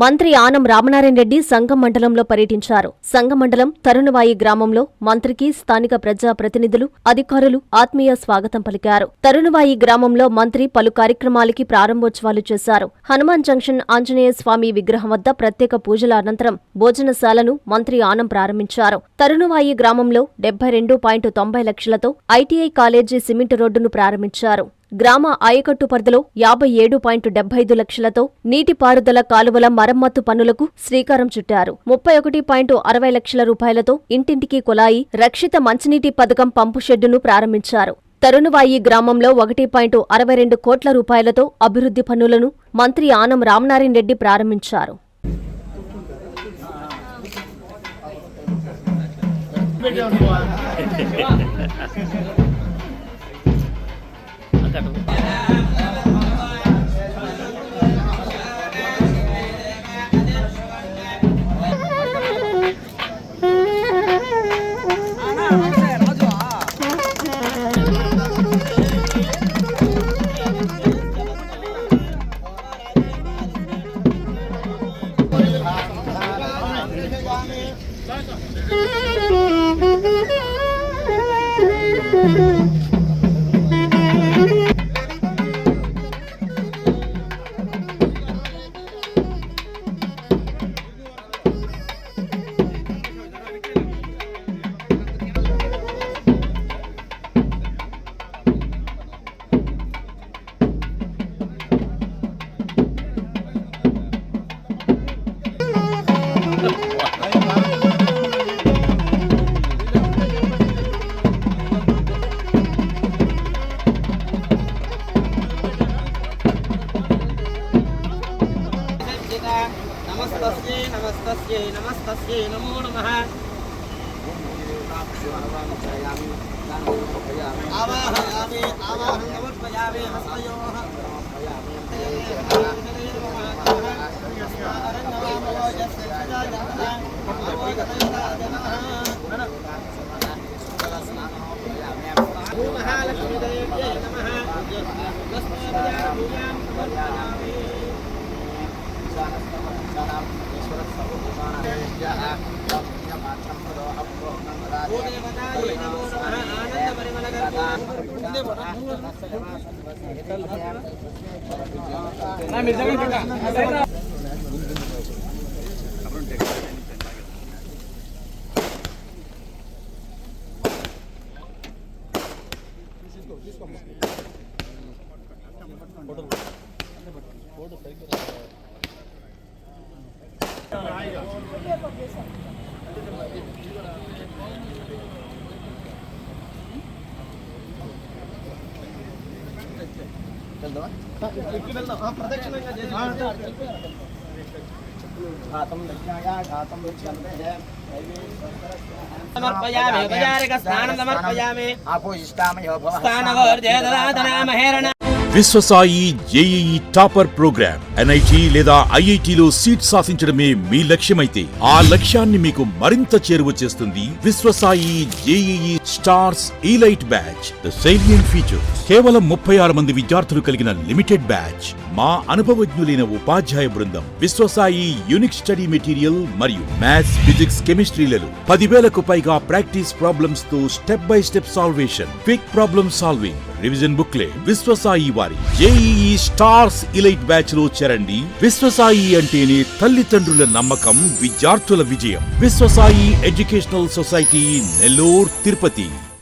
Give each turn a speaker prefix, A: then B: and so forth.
A: మంత్రి ఆనం రామనారాయణ రెడ్డి సంగం మండలంలో పర్యటించారు. సంగం మండలం తరుణవాయి గ్రామంలో మంత్రికి స్థానిక ప్రజా ప్రతినిధులు, అధికారులు ఆత్మీయ స్వాగతం పలికారు. తరుణవాయి గ్రామంలో మంత్రి పలు కార్యక్రమాలకి ప్రారంభోత్సవాలు చేశారు. హనుమాన్ జంక్షన్ ఆంజనేయ స్వామి విగ్రహం వద్ద ప్రత్యేక పూజల అనంతరం భోజనశాలను మంత్రి ఆనం ప్రారంభించారు. తరుణవాయి గ్రామంలో 72.90 లక్షలతో ఐటీఐ కాలేజీ సిమెంట్ రోడ్డును ప్రారంభించారు. గ్రామ ఆయకట్టు పరిధిలో 57.75 లక్షలతో నీటిపారుదల కాలువల మరమ్మత్తు పనులకు శ్రీకారం చుట్టారు. 31.60 లక్షల రూపాయలతో ఇంటింటికి కుళాయి, రక్షిత మంచినీటి పథకం పంపు షెడ్డును ప్రారంభించారు. తరుణవాయి గ్రామంలో 1.62 కోట్ల రూపాయలతో అభివృద్ధి పనులను మంత్రి ఆనం రామనారాయణ రెడ్డి ప్రారంభించారు.
B: नमस्तस्यै नमो नमः। आवाहयामि आवाहं समर्पयामि हस्तयोः। महालक्ष्मीदेव्यै नमः। समर्पयामि उपचारिक स्नानं समर्पयामि स्थानवर्जयददातनामहेरण
C: Vishwasai JEE topper programme NIT లేదా ఐఐటిలో సీట్ సాధించడమే మీ లక్ష్యమైతే ఆ లక్ష్యాన్ని మీకు మరింత చేరువ చేస్తుంది Viswasai JEE stars elite batch. The salient features: కేవలం 36 మంది విద్యార్థులు కలిగిన లిమిటెడ్ బ్యాచ్, మా అనుభవజ్ఞులైన ఉపాధ్యాయ బృందం, విశ్వసాయి యూనిక్ స్టడీ మెటీరియల్ మరియు మ్యాథ్స్, ఫిజిక్స్, కెమిస్ట్రీలలో 10,000కు పైగా ప్రాక్టీస్ ప్రాబ్లమ్స్ తో step by step salvation, quick problem solving, revision booklet. Viswasai వారి జేఈఈ స్టార్స్ ఇలైట్ బ్యాచ్ లో చేరండి. విశ్వసాయి అంటేనే తల్లిదండ్రుల నమ్మకం, విద్యార్థుల విజయం. Viswasai educational society, Nellore, Tirupati.